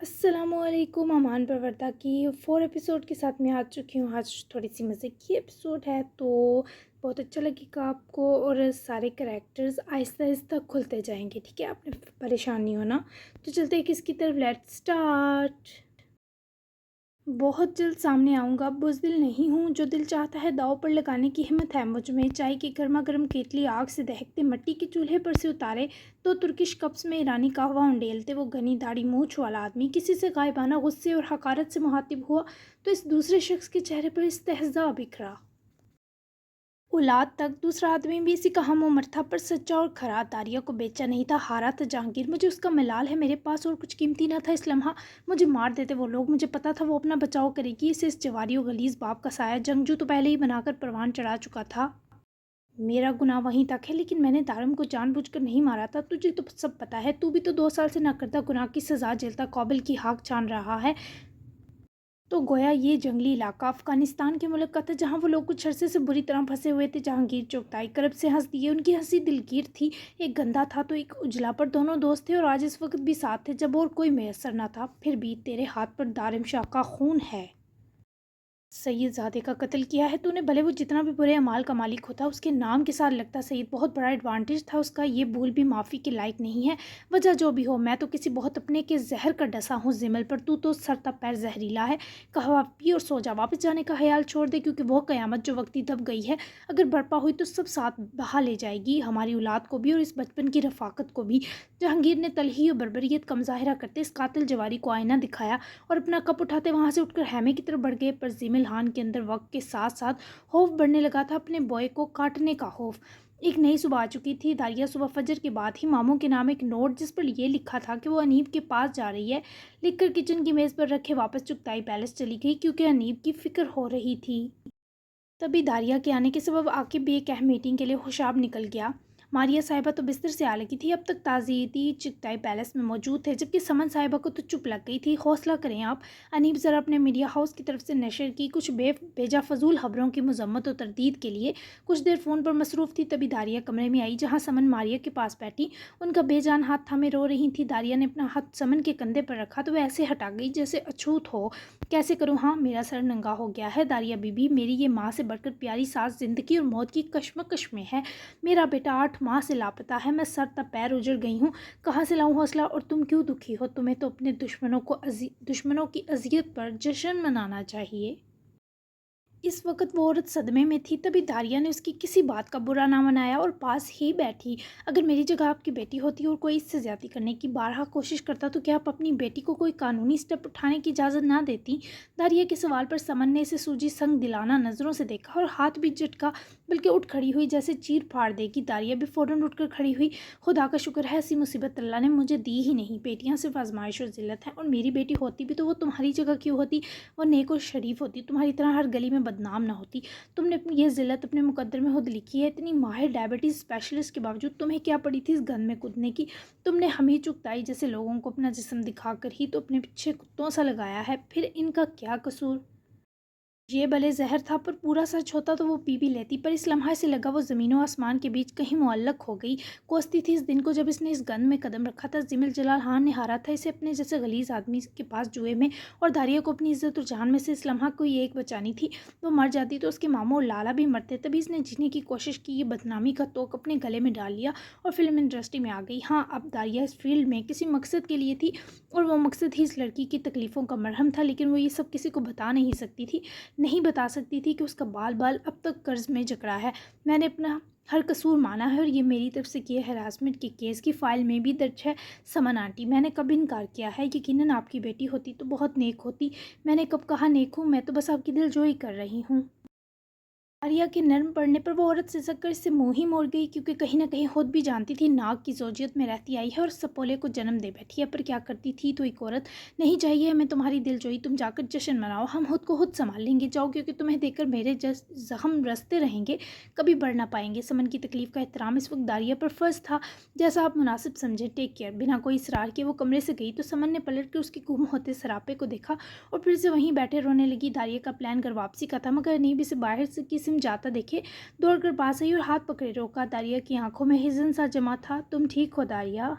السلام علیکم، امان پروردہ کی 4 ایپیسوڈ کے ساتھ میں آ چکی ہوں۔ آج تھوڑی سی مزے کی ایپیسوڈ ہے تو بہت اچھا لگے گا آپ کو، اور سارے کریکٹرز آہستہ آہستہ کھلتے جائیں گے، ٹھیک ہے؟ آپ نے پریشان نہیں ہونا۔ تو چلتے ہیں کس کی طرف، لیٹ سٹارٹ۔ بہت جلد سامنے آؤں گا، بزدل نہیں ہوں، جو دل چاہتا ہے داؤ پر لگانے کی ہمت ہے مجھ میں۔ چائے کی گرما گرم کیتلی آگ سے دہکتے مٹی کے چولہے پر سے اتارے تو ترکش کپس میں ایرانی قہوہ انڈیلتے وہ گھنی داڑھی مونچھ والا آدمی کسی سے غائبانہ غصے اور حقارت سے مخاطب ہوا تو اس دوسرے شخص کے چہرے پر استہزاء بکھرا۔ اولاد تک دوسرا آدمی بھی اسی کا ہم عمر تھا، پر سچا اور کھرا۔ داریا کو بیچا نہیں تھا، ہارا تھا جہانگیر۔ مجھے اس کا ملال ہے، میرے پاس اور کچھ قیمتی نہ تھا اس لمحہ۔ مجھے مار دیتے وہ لوگ، مجھے پتا تھا وہ اپنا بچاؤ کرے گی، اسے اس جواری و غلیظ باپ کا سایہ جنگجو تو پہلے ہی بنا کر پروان چڑھا چکا تھا۔ میرا گناہ وہیں تک ہے، لیکن میں نے دارم کو جان بوجھ کر نہیں مارا تھا۔ تجھے تو سب پتا ہے، تو بھی تو 2 سال سے ناکردہ گناہ کی سزا جیلتا قابل کی ہاک چھان رہا ہے۔ تو گویا یہ جنگلی علاقہ افغانستان کے ملک کا تھا، جہاں وہ لوگ کچھ عرصے سے بری طرح پھنسے ہوئے تھے۔ جہانگیر چغتائی کرب سے ہنس دیے، ان کی ہنسی دلگیر تھی۔ ایک گندا تھا تو ایک اجلا، پر دونوں دوست تھے اور آج اس وقت بھی ساتھ تھے جب اور کوئی میسر نہ تھا۔ پھر بھی تیرے ہاتھ پر دارم شاہ کا خون ہے۔ سید زادے کا قتل کیا ہے تو نے، بھلے وہ جتنا بھی برے اعمال کا مالک ہوتا اس کے نام کے ساتھ لگتا سید، بہت بڑا ایڈوانٹیج تھا اس کا، یہ بھول بھی معافی کے لائق نہیں ہے۔ وجہ جو بھی ہو، میں تو کسی بہت اپنے کے زہر کا ڈسا ہوں زمل پر، تو سر تا پیر زہریلا ہے۔ قہوہ پی اور سو جا، واپس جانے کا خیال چھوڑ دے، کیونکہ وہ قیامت جو وقتی دب گئی ہے اگر برپا ہوئی تو سب ساتھ بہا لے جائے گی، ہماری اولاد کو بھی اور اس بچپن کی رفاقت کو بھی۔ جہانگیر نے تلخی اور بربریت کا مظاہرہ کرتے اس قاتل جواری کو آئینہ دکھایا اور اپنا کپ اٹھاتے وہاں سے اٹھ کر خیمے کی طرف بڑھ گئے، پر زمل ہان کے اندر وقت کے ساتھ ساتھ خوف بڑھنے لگا تھا، اپنے بوئے کو کاٹنے کا خوف۔ ایک نئی صبح آ چکی تھی۔ داریا صبح فجر کے بعد ہی ماموں کے نام ایک نوٹ جس پر یہ لکھا تھا کہ وہ انیب کے پاس جا رہی ہے لکھ کر کچن کی میز پر رکھے واپس چغتائی پیلس چلی گئی، کیونکہ انیب کی فکر ہو رہی تھی۔ تبھی داریا کے آنے کے سبب عاقب بھی ایک اہم میٹنگ کے لیے خوشاب نکل گیا۔ ماریا صاحبہ تو بستر سے آ لگی تھی، اب تک تعزیتی چغتائی پیلس میں موجود تھے، جبکہ سمن صاحبہ کو تو چپ لگ گئی تھی۔ حوصلہ کریں آپ، انیب ذرا اپنے میڈیا ہاؤس کی طرف سے نشر کی کچھ بھیجا فضول خبروں کی مذمت و تردید کے لیے کچھ دیر فون پر مصروف تھی۔ تبھی داریا کمرے میں آئی جہاں سمن ماریا کے پاس بیٹھی ان کا بے جان ہاتھ تھامے رو رہی تھی۔ داریا نے اپنا ہاتھ سمن کے کندھے پر رکھا تو وہ ایسے ہٹا گئی جیسے اچھوت ہو۔ کیسے کروں، ہاں میرا سر ننگا ہو گیا ہے داریا بی بی، میری یہ ماں سے بڑھ کر پیاری ساس زندگی اور موت کی کشمکش میں ہے۔ میرا بیٹا 8 ماہ سے لاپتہ ہے، میں سر تا پیر اجڑ گئی ہوں، کہاں سے لاؤں حوصلہ؟ اور تم کیوں دکھی ہو؟ تمہیں تو اپنے دشمنوں کی اذیت پر جشن منانا چاہیے۔ اس وقت وہ عورت صدمے میں تھی، تبھی داریا نے اس کی کسی بات کا برا نہ منایا اور پاس ہی بیٹھی۔ اگر میری جگہ آپ کی بیٹی ہوتی اور کوئی اس سے زیادتی کرنے کی بارہا کوشش کرتا تو کیا آپ اپنی بیٹی کو کوئی قانونی سٹیپ اٹھانے کی اجازت نہ دیتی؟ داریا کے سوال پر سمن نے اسے سوجی سنگ دلانہ نظروں سے دیکھا اور ہاتھ بھی جھٹکا، بلکہ اٹھ کھڑی ہوئی جیسے چیر پھاڑ دے گی۔ داریا بھی فوراً اٹھ کر کھڑی ہوئی۔ خدا کا شکر ہے ایسی مصیبت اللہ نے مجھے دی ہی نہیں، بیٹیاں صرف آزمائش اور ذلت ہیں، اور میری بیٹی ہوتی بھی تو وہ تمہاری جگہ کیوں ہوتی؟ وہ نیک اور شریف ہوتی، تمہاری طرح ہر گلی میں بدنام نہ ہوتی۔ تم نے یہ ذلت اپنے مقدر میں خود لکھی ہے۔ اتنی ماہر ڈائبٹیز اسپیشلسٹ کے باوجود تمہیں کیا پڑی تھی اس گند میں کودنے کی؟ تم نے ہمیں چغتائی جیسے لوگوں کو اپنا جسم دکھا کر ہی تو اپنے پیچھے کتوں سا لگایا ہے، پھر ان کا کیا قصور؟ یہ بھلے زہر تھا، پر پورا سچ ہوتا تو وہ پی بھی لیتی، پر اس لمحے سے لگا وہ زمین و آسمان کے بیچ کہیں معلق ہو گئی۔ کوستی تھی اس دن کو جب اس نے اس گند میں قدم رکھا تھا۔ زمل جلال خان نے ہارا تھا اسے اپنے جیسے غلیظ آدمی کے پاس جوئے میں، اور داریا کو اپنی عزت اور جان میں سے اس لمحہ کوئی ایک بچانی تھی۔ وہ مر جاتی تو اس کے ماموں اور لالا بھی مرتے، تبھی اس نے جینے کی کوشش کی، یہ بدنامی کا توق اپنے گلے میں ڈال لیا اور فلم انڈسٹری میں آ گئی۔ ہاں، اب داریا اس فیلڈ میں کسی مقصد کے لیے تھی، اور وہ مقصد ہی اس لڑکی کی تکلیفوں کا مرہم تھا، لیکن وہ یہ سب کسی کو بتا نہیں سکتی تھی، نہیں بتا سکتی تھی کہ اس کا بال بال اب تک قرض میں جکڑا ہے۔ میں نے اپنا ہر قصور مانا ہے، اور یہ میری طرف سے کیے ہراسمنٹ کے کیس کی فائل میں بھی درج ہے۔ سمن آنٹی، میں نے کب انکار کیا ہے؟ یقیناً آپ کی بیٹی ہوتی تو بہت نیک ہوتی۔ میں نے کب کہا نیک ہوں؟ میں تو بس آپ کی دل جوئی کر رہی ہوں۔ داریا کے نرم پڑنے پر وہ عورت سسک کر اس سے منہ ہی موڑ گئی، کیونکہ کہیں نہ کہیں خود بھی جانتی تھی ناگ کی زوجیت میں رہتی آئی ہے اور سپولے کو جنم دے بیٹھی ہے، پر کیا کرتی تھی تو ایک عورت۔ نہیں چاہیے ہمیں تمہاری دل جوئی، تم جا کر جشن مناؤ، ہم خود کو خود سنبھال لیں گے، جاؤ، کیونکہ تمہیں دیکھ کر میرے زخم رستے رہیں گے، کبھی بڑھ نہ پائیں گے۔ سمن کی تکلیف کا احترام اس وقت داریا پر فرض تھا، جیسا آپ مناسب سمجھیں، ٹیک کیئر۔ بنا کوئی اصرار کیے وہ کمرے سے گئی تو سمن نے پلٹ کر اس کے گم ہوتے سراپے کو دیکھا اور پھر سے وہیں بیٹھے رونے لگی۔ داریا کا پلان گھر واپسی کا تھا، مگر انیب اسے باہر سے قسم جاتا دیکھے دوڑ کر پاس آئی اور ہاتھ پکڑے روکا۔ داریا کی آنکھوں میں حزن سا جمع تھا۔ تم ٹھیک ہو داریا؟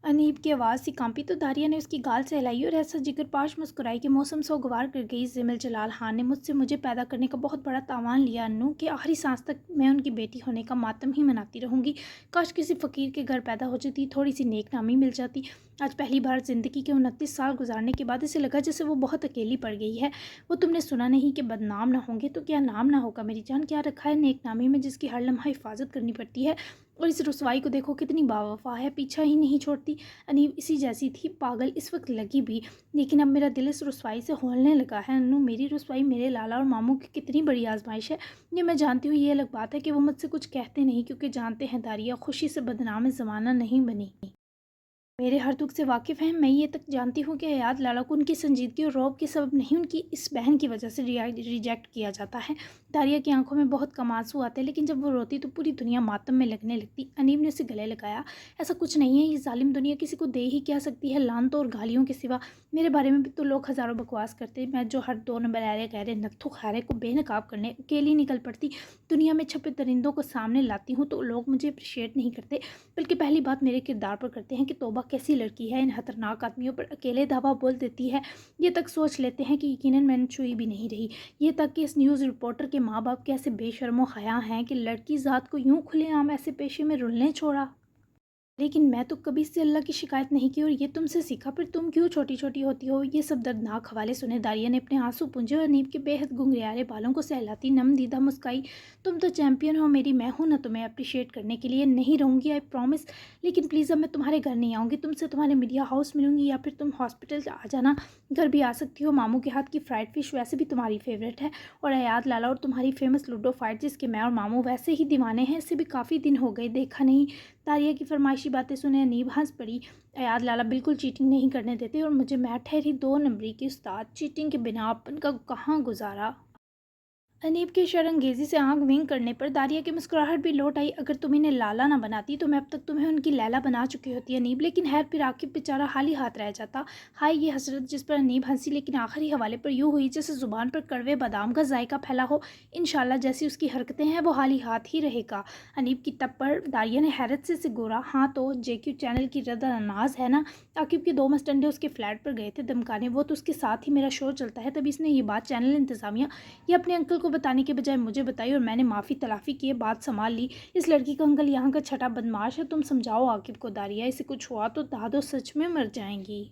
انیب کی آواز سی کانپی تو داریا نے اس کی گال سے ہلائی اور ایسا جگر پاش مسکرائی کہ موسم سوگوار کر گئی۔ زمل جلال خان نے مجھ سے مجھے پیدا کرنے کا بہت بڑا تاوان لیا انو، کہ آخری سانس تک میں ان کی بیٹی ہونے کا ماتم ہی مناتی رہوں گی۔ کاش کسی فقیر کے گھر پیدا ہو جاتی، تھوڑی سی نیک نامی مل جاتی۔ آج پہلی بار زندگی کے 29 سال گزارنے کے بعد اسے لگا جیسے وہ بہت اکیلی پڑ گئی ہے۔ وہ تم نے سنا نہیں کہ بدنام نہ ہوں گے تو کیا نام نہ ہوگا میری جان؟ کیا رکھا ہے نیک نامی میں جس کی ہر لمحہ حفاظت کرنی پڑتی ہے؟ اور اس رسوائی کو دیکھو کتنی باوفا ہے، پیچھا ہی نہیں چھوڑتی۔ انیب اسی جیسی تھی، پاگل اس وقت لگی بھی، لیکن اب میرا دل اس رسوائی سے ہولنے لگا ہے انو۔ میری رسوائی میرے لالا اور ماموں کی کتنی بڑی آزمائش ہے، یہ میں جانتی ہوں۔ یہ الگ بات ہے کہ وہ مجھ سے کچھ کہتے نہیں، کیونکہ جانتے ہیں داریا خوشی سے بدنام زمانہ نہیں بنی، میرے ہر دکھ سے واقف ہیں۔ میں یہ تک جانتی ہوں کہ حیات لالا کو ان کی سنجیدگی اور رعب کے سبب نہیں، ان کی اس بہن کی وجہ سے ریجیکٹ کیا جاتا ہے۔ داریا کی آنکھوں میں بہت کم آنسو آتے، لیکن جب وہ روتی تو پوری دنیا ماتم میں لگنے لگتی۔ انیب نے اسے گلے لگایا۔ ایسا کچھ نہیں ہے، یہ ظالم دنیا کسی کو دے ہی کیا سکتی ہے لعنتوں اور گالیوں کے سوا؟ میرے بارے میں بھی تو لوگ ہزاروں بکواس کرتے، میں جو ہر 2 نمبر ایرے گہرے نتھو خیرے کو بے نقاب کرنے اکیلی نکل پڑتی، دنیا میں چھپے درندوں کو سامنے لاتی ہوں تو لوگ مجھے اپریشیٹ نہیں کرتے، بلکہ پہلی بات میرے کردار پر کرتے ہیں کہ توبہ کیسی لڑکی ہے، ان خطرناک آدمیوں پر اکیلے دھاوا بول دیتی ہے۔ یہ تک سوچ لیتے ہیں کہ یقیناً میں نے چھوئی بھی نہیں رہی۔ یہ تک کہ اس نیوز رپورٹر کے ماں باپ کیسے بے شرم و حیا ہیں کہ لڑکی ذات کو یوں کھلے عام ایسے پیشے میں رلنے چھوڑا۔ لیکن میں تو کبھی سے اللہ کی شکایت نہیں کی، اور یہ تم سے سیکھا، پھر تم کیوں چھوٹی چھوٹی ہوتی ہو؟ یہ سب دردناک حوالے سنے داریا نے اپنے آنسو پونجے اور انیب کے بے حد گنگریارے بالوں کو سہلاتی نم دیدہ مسکائی۔ تم تو چیمپئن ہو میری، میں ہوں نہ تمہیں اپریشیٹ کرنے کے لیے، نہیں رہوں گی، آئی پرومس۔ لیکن پلیز اب میں تمہارے گھر نہیں آؤں گی، تم سے تمہارے میڈیا ہاؤس ملوں گی، یا پھر تم ہاسپٹل آ جانا، گھر بھی آ سکتی ہو۔ ماموں کے ہاتھ کی فرائڈ فش ویسے بھی تمہاری فیوریٹ ہے، اور حیات لالا اور تمہاری فیمس لوڈو فائٹ جس کے میں اور ماموں ویسے ہی دیوانے ہیں، اسے بھی کافی دن ہو گئے دیکھا نہیں۔ داریا کی فرمائشی باتیں سنے انیب ہنس پڑی۔ حیات لالا بالکل چیٹنگ نہیں کرنے دیتے، اور مجھے میں ٹھہری 2 نمبری کی استاد، چیٹنگ کے بنا اپن کا کہاں گزارا؟ انیب کے شرنگیزی سے آنکھ ونک کرنے پر داریا کی مسکراہٹ بھی لوٹ آئی۔ اگر تم انہیں لالا نہ بناتی تو میں اب تک تمہیں ان کی لیلا بنا چکی ہوتی انیب، لیکن خیر پھر عاقب بیچارہ خالی ہاتھ رہ جاتا۔ ہائے یہ حسرت جس پر انیب ہنسی، لیکن آخری حوالے پر یوں ہوئی جیسے زبان پر کڑوے بادام کا ذائقہ پھیلا ہو۔ انشاءاللہ جیسی اس کی حرکتیں ہیں وہ خالی ہاتھ ہی رہے گا۔ انیب کی تب پر داریا نے حیرت سے گورا۔ ہاں تو JQ چینل کی ردا ناز ہے نا؟ عاقب کے 2 مسٹنڈے اس کے فلیٹ پر گئے تھے دمکانے، وہ تو اس کے ساتھ ہی میرا شو چلتا ہے، تبھی اس نے یہ بات چینل انتظامیہ یا اپنے انکل کو بتانے کے بجائے مجھے بتائی، اور میں نے معافی تلافی کیے بات سنبھال لی۔ اس لڑکی کا انکل یہاں کا چھٹا بدمعاش ہے، تم سمجھاؤ عاقب کو داریا، اسے کچھ ہوا تو دادو سچ میں مر جائیں گی۔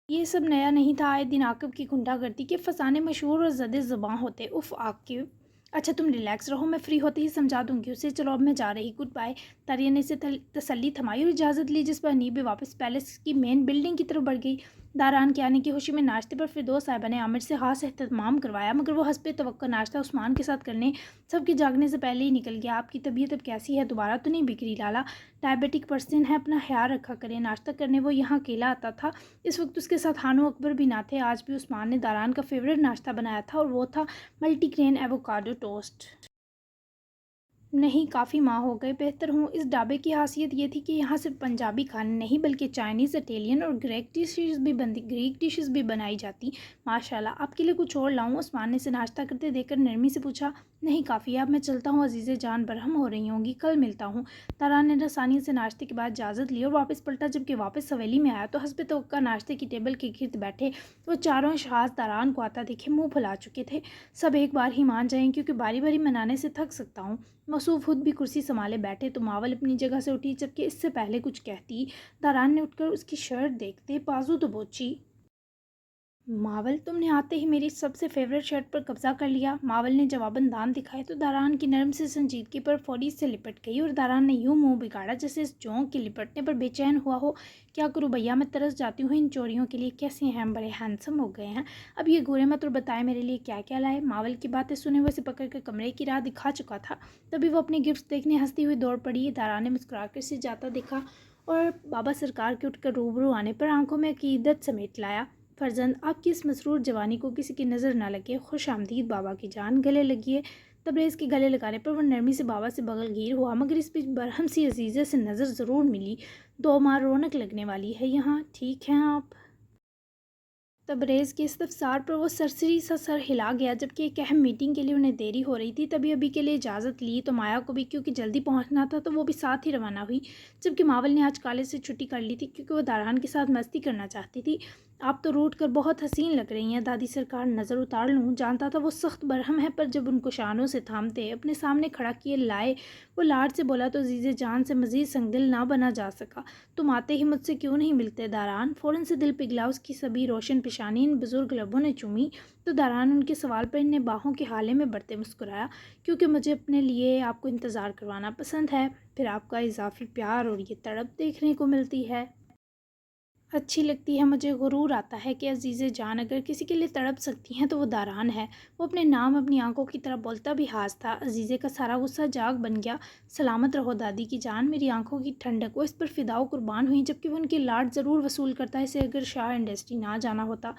یہ سب نیا نہیں تھا، آئے دن عاقب کی گنڈا گردی کے فسانے مشہور اور زد زباں ہوتے۔ اف عاقب، اچھا تم ریلیکس رہو، میں فری ہوتے ہی سمجھا دوں گی اسے، چلو اب میں جا رہی، گڈ بائے۔ داریا نے اسے تسلی تھمائی اور اجازت لی، جس پر انیب بھی واپس پیلس کی مین بلڈنگ کی طرف بڑھ گئی۔ داران کے آنے کی خوشی میں ناشتے پر فردوس صاحبہ نے عامر سے خاص اہتمام کروایا، مگر وہ حسب توقع ناشتہ عثمان کے ساتھ کرنے سب کے جاگنے سے پہلے ہی نکل گیا۔ آپ کی طبیعت اب کیسی ہے؟ دوبارہ تو نہیں بگڑی لالا؟ ڈائبیٹک پرسن ہے، اپنا خیال رکھا کریں۔ ناشتہ کرنے وہ یہاں اکیلا آتا تھا، اس وقت اس کے ساتھ ہانو اکبر بھی نہ تھے۔ آج بھی عثمان نے داران کا فیوریٹ ناشتہ بنایا تھا، اور وہ تھا ملٹی گرین ایووکاڈو ٹوسٹ۔ نہیں کافی ماہ ہو گئے، بہتر ہوں۔ اس ڈھابے کی خاصیت یہ تھی کہ یہاں صرف پنجابی کھانے نہیں بلکہ چائنیز، اٹیلین اور گریک ڈشز بھی بنائی جاتی۔ ماشاءاللہ، آپ کے لیے کچھ اور لاؤں؟ عثمان نے اسے ناشتہ کرتے دیکھ کر نرمی سے پوچھا۔ نہیں کافی ہے، اب میں چلتا ہوں، عزیزِ جان برہم ہو رہی ہوں گی، کل ملتا ہوں۔ داران نے آسانی سے ناشتے کے بعد اجازت لی اور واپس پلٹا۔ جب کہ واپس حویلی میں آیا تو حسب توقع ناشتے کی ٹیبل کے گرد بیٹھے وہ چاروں اشخاص داران کو آتا دیکھے منہ پھلا چکے تھے۔ سب ایک بار ہی مان جائیں، کیونکہ باری باری منانے سے تھک سکتا ہوں۔ موصوف خود بھی کرسی سنبھالے بیٹھے تو ماول اپنی جگہ سے اٹھی، جبکہ اس سے پہلے کچھ کہتی داران نے اٹھ کر اس کی شرٹ دیکھتے بازو دبوچی۔ ماول تم نے آتے ہی میری سب سے فیوریٹ شرٹ پر قبضہ کر لیا۔ ماول نے جواباً دان دکھائے تو داران کی نرم سے سنجیدگی پر فوری سے لپٹ گئی، اور داران نے یوں منہ بگاڑا جیسے اس جونک کے لپٹنے پر بے چین ہوا ہو۔ کیا کروں بھیا، میں ترس جاتی ہوں ان چوریوں کے لیے، کیسے ہیں بڑے ہینڈسم ہو گئے ہیں۔ اب یہ گورے مت اور بتائے میرے لیے کیا کیا لائے۔ ماول کی باتیں سنے وہ اسے پکڑ کر کمرے کی راہ دکھا چکا تھا، تبھی وہ اپنے گفٹ دیکھنے ہنستی ہوئی دوڑ پڑی۔ داران نے مسکرا کر اسے جاتا دیکھا اور بابا سرکار کے اٹھ کر روبرو آنے پر آنکھوں میں عقیدت سمیٹ لایا۔ فرزند، آپ کی اس مسرور جوانی کو کسی کی نظر نہ لگے، خوش آمدید بابا کی جان، گلے لگیے۔ تبریز کے گلے لگانے پر وہ نرمی سے بابا سے بغل گیر ہوا، مگر اس بیچ برہم سی عزیزے سے نظر ضرور ملی۔ 2 ماہ رونق لگنے والی ہے یہاں، ٹھیک ہیں آپ؟ تبریز کے استفسار پر وہ سرسری سا سر ہلا گیا، جبکہ ایک اہم میٹنگ کے لیے انہیں دیری ہو رہی تھی۔ تبھی ابھی کے لیے اجازت لی تو مایا کو بھی کیونکہ جلدی پہنچنا تھا تو وہ بھی ساتھ ہی روانہ ہوئی، جبکہ ماول نے آج کالج سے چھٹی کر لی تھی کیونکہ وہ داران کے ساتھ مستی کرنا چاہتی تھی۔ آپ تو روٹ کر بہت حسین لگ رہی ہیں دادی سرکار، نظر اتار لوں؟ جانتا تھا وہ سخت برہم ہے، پر جب ان کو شانوں سے تھامتے اپنے سامنے کھڑا کیے لائے وہ لاڈ سے بولا تو عزیز جان سے مزید سنگدل نہ بنا جا سکا۔ تم آتے ہی مجھ سے کیوں نہیں ملتے داران؟ فوراً سے دل پگھلا اس کی سبھی روشن پیشانی ان بزرگ لبوں نے چومی تو داران ان کے سوال پر انہیں باہوں کے حالے میں بڑھتے مسکرایا، کیونکہ مجھے اپنے لیے آپ کو انتظار کروانا پسند ہے، پھر آپ کا اضافی پیار اور یہ تڑپ دیکھنے کو ملتی ہے، اچھی لگتی ہے۔ مجھے غرور آتا ہے کہ عزیز جان اگر کسی کے لیے تڑپ سکتی ہیں تو وہ داران ہے۔ وہ اپنے نام اپنی آنکھوں کی طرح بولتا بھی ہاس تھا۔ عزیزے کا سارا غصہ جاگ بن گیا۔ سلامت رہو دادی کی جان، میری آنکھوں کی ٹھنڈک، وہ اس پر فدا و قربان ہوئی، جبکہ وہ ان کے لاڈ ضرور وصول کرتا اسے اگر شاہ انڈسٹری نہ جانا ہوتا۔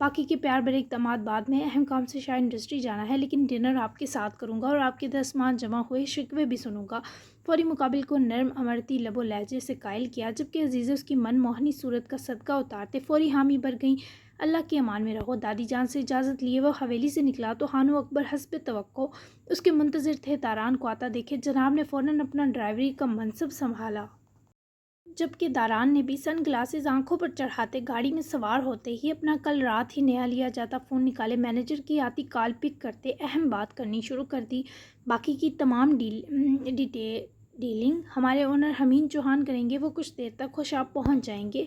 باقی کے پیار بھرے اقدامات بعد میں، اہم کام سے شاہ انڈسٹری جانا ہے، لیکن ڈنر آپ کے ساتھ کروں گا اور آپ کے دستمال جمع ہوئے شکوے بھی سنوں گا۔ فوری مقابل کو نرم امرتی لب و لہجے سے قائل کیا، جبکہ عزیزے اس کی من موہنی صورت کا صدقہ اتارتے فوری حامی بھر گئیں۔ اللہ کی امان میں رہو دادی جان سے اجازت لیے وہ حویلی سے نکلا تو خانو اکبر حسب توقع اس کے منتظر تھے۔ داران کو آتا دیکھے جناب نے فوراً اپنا ڈرائیوری کا منصب سنبھالا، جبکہ داران نے بھی سن گلاسز آنکھوں پر چڑھاتے گاڑی میں سوار ہوتے ہی اپنا کل رات ہی نیا لیا جاتا فون نکالے مینیجر کی آتی کال پک کرتے اہم بات کرنی شروع کر دی۔ باقی کی تمام ڈیلنگ ہمارے اونر حمید چوہان کریں گے، وہ کچھ دیر تک خوش آپ پہنچ جائیں گے۔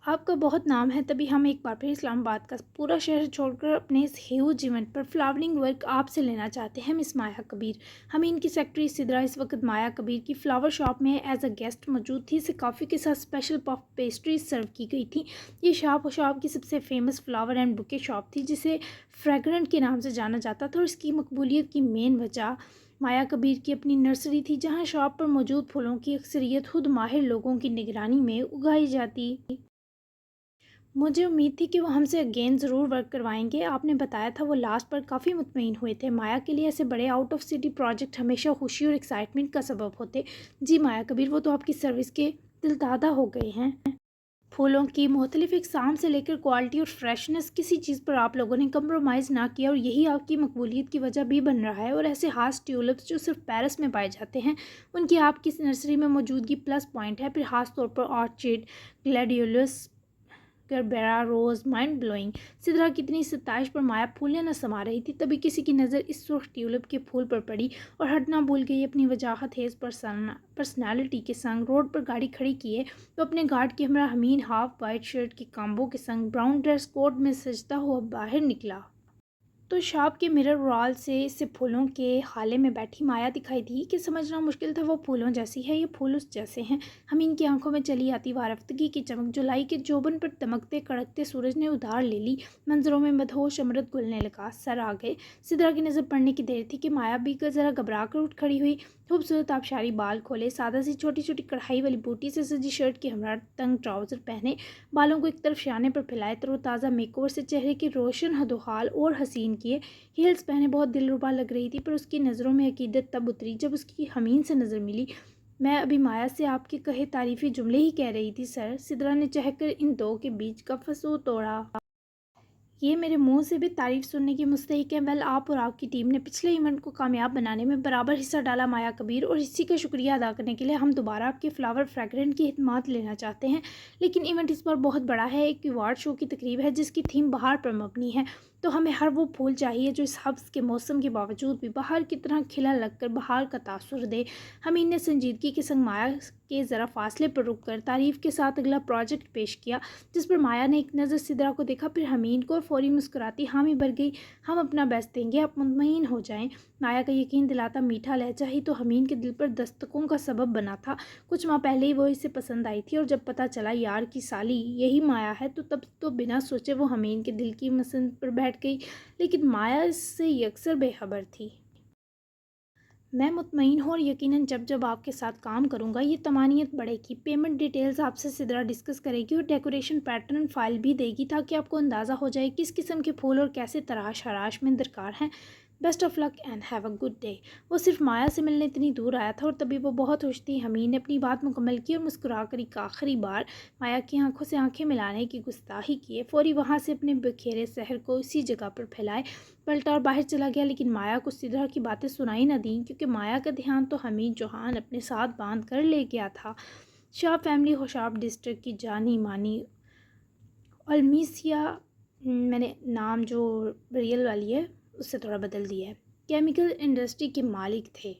آپ کا بہت نام ہے، تبھی ہم ایک بار پھر اسلام آباد کا پورا شہر چھوڑ کر اپنے اس ہیوج ایونٹ پر فلاورنگ ورک آپ سے لینا چاہتے ہیں مس مایا کبیر۔ حمید کی سیکرٹری سدرا اس وقت مایا کبیر کی فلاور شاپ میں ایز اے گیسٹ موجود تھی۔ اسے کافی کے ساتھ اسپیشل پف پیسٹریز سرو کی گئی تھی۔ یہ شاپ کی سب سے famous flower and bouquet shop تھی، جسے فریگرنٹ کے نام سے جانا جاتا تھا، اور اس کی مقبولیت کی مین وجہ مایا کبیر کی اپنی نرسری تھی، جہاں شاپ پر موجود پھولوں کی اکثریت خود ماہر لوگوں کی نگرانی میں اگائی جاتی۔ مجھے امید تھی کہ وہ ہم سے اگین ضرور ورک کروائیں گے۔ آپ نے بتایا تھا وہ لاسٹ پر کافی مطمئن ہوئے تھے۔ مایا کے لیے ایسے بڑے آؤٹ آف سٹی پروجیکٹ ہمیشہ خوشی اور ایکسائٹمنٹ کا سبب ہوتے۔ جی مایا کبیر، وہ تو آپ کی سروس کے دل دادہ ہو گئے ہیں۔ پھولوں کی مختلف اقسام سے لے کر کوالٹی اور فریشنس، کسی چیز پر آپ لوگوں نے کمپرومائز نہ کیا، اور یہی آپ کی مقبولیت کی وجہ بھی بن رہا ہے۔ اور ایسے خاص ٹیولپس جو صرف پیرس میں پائے جاتے ہیں، ان کی آپ کی نرسری میں موجودگی پلس پوائنٹ ہے۔ پھر خاص طور پر آرچڈ، گلیڈیولس، گربیرا، روز، مائنڈ بلوئنگ۔ سدرا کی اتنی ستائش پر مایا پھولنے نہ سما رہی تھی، تبھی کسی کی نظر اس سرخ ٹیولپ کے پھول پر پڑی اور ہٹنا بھول گئی۔ اپنی وجاہت خیز پرسنالٹی کے سنگ روڈ پر گاڑی کھڑی کیے تو اپنے گارڈ کے ہمراہ حمید ہاف وائٹ شرٹ کے کامبو کے سنگ براؤن ڈریس کوڈ میں سجتا ہوا باہر نکلا تو شاپ کے مرر وال سے اسے پھولوں کے حالے میں بیٹھی مایا دکھائی دی کہ سمجھنا مشکل تھا وہ پھولوں جیسی ہے یا پھول اس جیسے ہیں۔ حمید کی آنکھوں میں چلی آتی وارفتگی کی چمک جولائی کے جوبن پر دمکتے کڑکتے سورج نے ادھار لے لی۔ منظروں میں مدہوش امرت گھلنے لگا، سر آگے۔ سدرا کی نظر پڑنے کی دیر تھی کہ مایا بھی ذرا گھبرا کر اٹھ کھڑی ہوئی۔ خوبصورت آبشاری بال کھولے، سادہ سی چھوٹی چھوٹی کڑھائی والی بوٹی سے سجی شرٹ کے ہمراہ تنگ ٹراؤزر پہنے، بالوں کو ایک طرف شانے پر پھیلائے، تر و تازہ میک اوور سے چہرے کے روشن حدوحال اور حسین کیے، ہیلز پہنے بہت دلربا لگ رہی تھی۔ پر اس کی نظروں میں عقیدت تب اتری جب اس کی حمید سے نظر ملی۔ میں ابھی مایا سے آپ کے کہے تعریفی جملے ہی کہہ رہی تھی سر۔ سدرا نے چہک کر ان دو کے بیچ کا فصو توڑا۔ یہ میرے منہ سے بھی تعریف سننے کی مستحق ہے۔ ویل، آپ اور آپ کی ٹیم نے پچھلے ایونٹ کو کامیاب بنانے میں برابر حصہ ڈالا مایا کبیر، اور اسی کا شکریہ ادا کرنے کے لیے ہم دوبارہ آپ کے فلاور فریگرنٹ کی خدمات لینا چاہتے ہیں۔ لیکن ایونٹ اس بار بہت بڑا ہے، ایک ایوارڈ شو کی تقریب ہے جس کی تھیم بہار پر مبنی ہے، تو ہمیں ہر وہ پھول چاہیے جو اس سبز کے موسم کے باوجود بھی بہار کی طرح کھلا لگ کر بہار کا تاثر دے۔ حمید نے سنجیدگی کے سنگ مایا کے ذرا فاصلے پر رک کر تعریف کے ساتھ اگلا پروجیکٹ پیش کیا، جس پر مایا نے ایک نظر سدرا کو دیکھا، پھر حمید کو، اور فوری مسکراتی حامی بھر گئی۔ ہم اپنا بیسٹ دیں گے، آپ مطمئن ہو جائیں۔ مایا کا یقین دلاتا میٹھا لہجہ ہی تو حمید کے دل پر دستکوں کا سبب بنا تھا۔ کچھ ماہ پہلے ہی وہ اسے پسند آئی تھی، اور جب پتہ چلا یار کی سالی یہی مایا ہے تو تب تو بنا سوچے وہ حمید کے دل کی مسند پر بیٹھ گئی۔ لیکن مایا اس سے یکسر بے خبر تھی۔ میں مطمئن ہوں، اور یقیناً جب آپ کے ساتھ کام کروں گا یہ طمانینت بڑھے گی۔ پیمنٹ ڈیٹیلز آپ سے سدرا ڈسکس کرے گی اور ڈیکوریشن پیٹرن فائل بھی دے گی تاکہ آپ کو اندازہ ہو جائے کس قسم کے پھول اور کیسے تراش حراش میں درکار ہیں۔ Best of luck and have a good day. وہ صرف مایا سے ملنے اتنی دور آیا تھا اور تبھی وہ بہت خوش تھی. حمید نے اپنی بات مکمل کی اور مسکرا کر ایک آخری بار مایا کی آنکھوں سے آنکھیں ملانے کی گستاخی کیے فوری وہاں سے اپنے بکھیرے سحر کو اسی جگہ پر پھیلائے پلٹا اور باہر چلا گیا. لیکن مایا کو اسی طرح کی باتیں سنائی نہ دیں کیونکہ مایا کا دھیان تو حمید چوہان اپنے ساتھ باندھ کر لے گیا تھا. شاہ فیملی ہوشاب ڈسٹرکٹ کی جانی مانی المیسیا، میں نے نام جو ریئل والی ہے اس سے تھوڑا بدل دیا ہے، کیمیکل انڈسٹری کے مالک تھے.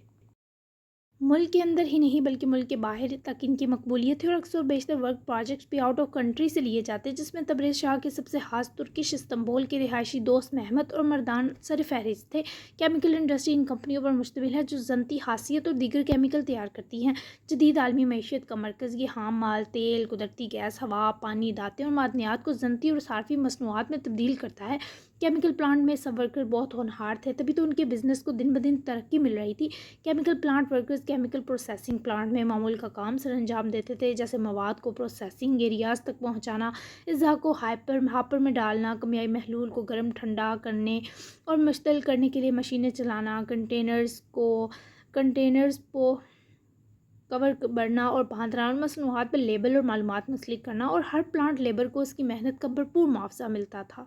ملک کے اندر ہی نہیں بلکہ ملک کے باہر تک ان کی مقبولیت تھی اور اکثر و بیشتر ورک پروجیکٹس بھی آؤٹ آف کنٹری سے لیے جاتے جس میں تبریز شاہ کے سب سے خاص ترکش استنبول کے رہائشی دوست محمد اور مردان سر فہرست تھے. کیمیکل انڈسٹری ان کمپنیوں پر مشتمل ہے جو صنعتی خاصیت اور دیگر کیمیکل تیار کرتی ہیں. جدید عالمی معیشت کا مرکز یہ خام مال، تیل، قدرتی گیس، ہوا، پانی، دھاتیں اور معدنیات کو صنعتی اور صارفی مصنوعات میں تبدیل کرتا ہے. کیمیکل پلانٹ میں سب ورکر بہت ہونہار تھے تبھی تو ان کے بزنس کو دن بدن ترقی مل رہی تھی. Chemical plant workers chemical processing plant میں معمول کا کام سر انجام دیتے تھے جیسے مواد کو پروسیسنگ ایریاز تک پہنچانا، اجزاء کو ہاپر میں ڈالنا، کیمیائی محلول کو گرم ٹھنڈا کرنے اور مشتعل کرنے کے لیے مشینیں چلانا، کنٹینرز کو کور بڑھنا اور باندھنا اور مصنوعات پر لیبل اور معلومات منسلک کرنا، اور ہر پلانٹ لیبر کو اس کی محنت کا بھرپور معاوضہ ملتا تھا.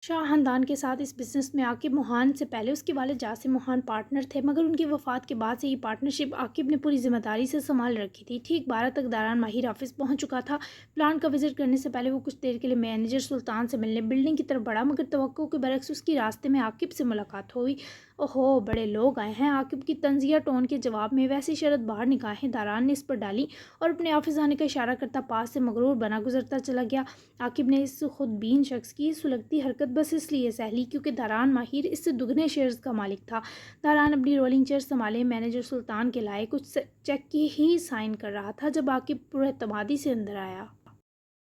شاہ خاندان کے ساتھ اس بزنس میں عاقب موہان سے پہلے اس کے والد جاسم موہان پارٹنر تھے مگر ان کی وفات کے بعد سے یہ پارٹنرشپ عاقب نے پوری ذمہ داری سے سنبھال رکھی تھی. ٹھیک 12 تک داران ماہر آفس پہنچ چکا تھا. پلانٹ کا وزٹ کرنے سے پہلے وہ کچھ دیر کے لیے مینیجر سلطان سے ملنے بلڈنگ کی طرف بڑھا مگر توقع کے برعکس اس کی راستے میں عاقب سے ملاقات ہوئی. اوہو، بڑے لوگ آئے ہیں. عاقب کی طنزیہ ٹون کے جواب میں ویسی شرط باہر نگاہیں داران نے اس پر ڈالی اور اپنے آفس آنے کا اشارہ کرتا پاس سے مغرور بنا گزرتا چلا گیا. عاقب نے اس خود بین شخص کی سلگتی حرکت بس اس لیے سہ لی کیونکہ داران ماہر اس سے دگنے شیئرز کا مالک تھا. داران اپنی رولنگ چیئر سنبھالے مینیجر سلطان کے لائے کچھ چیک کی ہی سائن کر رہا تھا جب عاقب پراعتمادی سے اندر آیا.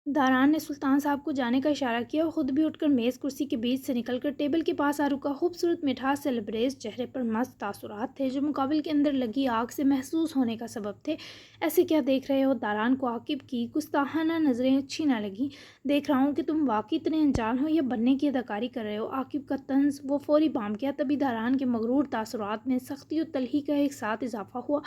داران نے سلطان صاحب کو جانے کا اشارہ کیا اور خود بھی اٹھ کر میز کرسی کے بیچ سے نکل کر ٹیبل کے پاس آ رکا. خوبصورت مٹھاس سے لبریز چہرے پر مست تاثرات تھے جو مقابل کے اندر لگی آگ سے محسوس ہونے کا سبب تھے. ایسے کیا دیکھ رہے ہو؟ داران کو عاقب کی گستاخانہ نظریں اچھی نہ لگیں. دیکھ رہا ہوں کہ تم واقعی اتنے انجان ہو یا بننے کی اداکاری کر رہے ہو. عاقب کا طنز وہ فوری بام گیا. تبھی داران کے مغرور تاثرات میں سختی و تلخی کا ایک ساتھ اضافہ ہوا.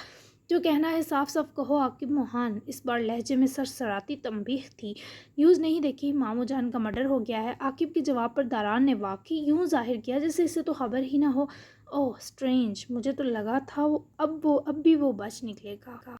جو کہنا ہے صاف صاف کہو عاقب موہان. اس بار لہجے میں سرسراتی تنبیہ تھی. نیوز نہیں دیکھی؟ ماموں جان کا مرڈر ہو گیا ہے. عاقب کے جواب پر داران نے واقعی یوں ظاہر کیا جیسے اسے تو خبر ہی نہ ہو. اوہ اسٹرینج، مجھے تو لگا تھا اب بھی وہ بچ نکلے گا.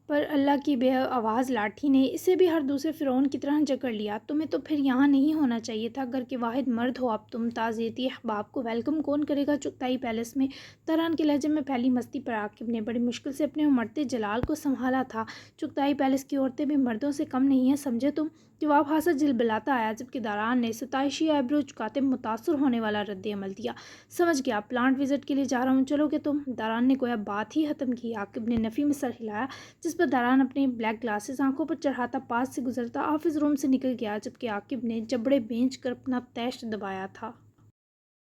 پر اللہ کی بے آواز لاٹھی نے اسے بھی ہر دوسرے فرعون کی طرح جکڑ لیا. تمہیں تو پھر یہاں نہیں ہونا چاہیے تھا. گھر کے واحد مرد ہو اب تم. تعزیتی احباب کو ویلکم کون کرے گا چغتائی پیلس میں؟ داران کے لہجے میں پھیلی مستی پر عاقب نے بڑی مشکل سے اپنے امڑتے جلال کو سنبھالا تھا. چغتائی پیلس کی عورتیں بھی مردوں سے کم نہیں ہیں سمجھے تم؟ جواب خاصا جلبلاتا آیا جبکہ داران نے ستائشی آئیبرو چکاتے متاثر ہونے والا رد عمل دیا. سمجھ گیا، پلانٹ وزٹ کے لیے جا رہا ہوں، چلو گے تم؟ داران نے گویا بات ہی ختم کی. عاقب نے نفی میں سر ہلایا جس پر داران اپنے بلیک گلاسز آنکھوں پر چڑھاتا پاس سے گزرتا آفس روم سے نکل گیا جبکہ عاقب نے جبڑے بھینچ کر اپنا تیش دبایا تھا.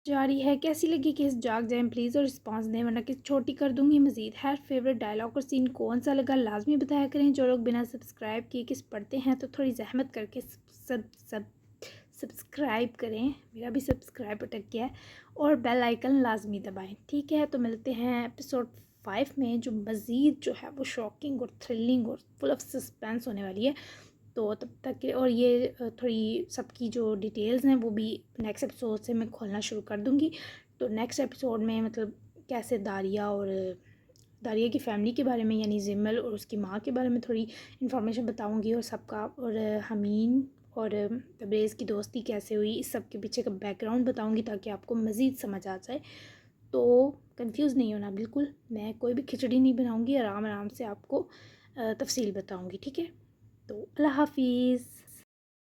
جاری ہے. کیسی لگی کیس جاگ جائیں پلیز اور رسپانس دیں ورنہ کس چھوٹی کر دوں گی مزید. خیر، فیوریٹ ڈائلاگ اور سین کون سا لگا لازمی بتایا کریں. جو لوگ بنا سبسکرائب کیے کس پڑھتے ہیں تو تھوڑی زحمت کر کے سبسکرائب کریں. میرا بھی سبسکرائب اٹک گیا ہے اور بیل آئیکن لازمی دبائیں. ٹھیک ہے، تو ملتے ہیں ایپیسوڈ 5 میں جو مزید جو ہے وہ شاکنگ اور تھرلنگ اور فل آف سسپینس ہونے والی ہے. تو تب تک اور یہ تھوڑی سب کی جو ڈیٹیلز ہیں وہ بھی نیکسٹ ایپیسوڈ سے میں کھولنا شروع کر دوں گی. تو نیکسٹ ایپیسوڈ میں مطلب کیسے داریہ کی فیملی کے بارے میں یعنی زمل اور اس کی ماں کے بارے میں تھوڑی انفارمیشن بتاؤں گی اور سب کا، اور حمین اور تبریز کی دوستی کیسے ہوئی اس سب کے پیچھے کا بیک گراؤنڈ بتاؤں گی تاکہ آپ کو مزید سمجھ آ جائے. تو کنفیوز نہیں ہونا بالکل. میں کوئی بھی کھچڑی نہیں بناؤں گی، آرام سے آپ کو تفصیل بتاؤں گی. ٹھیک ہے، تو اللہ حافظ.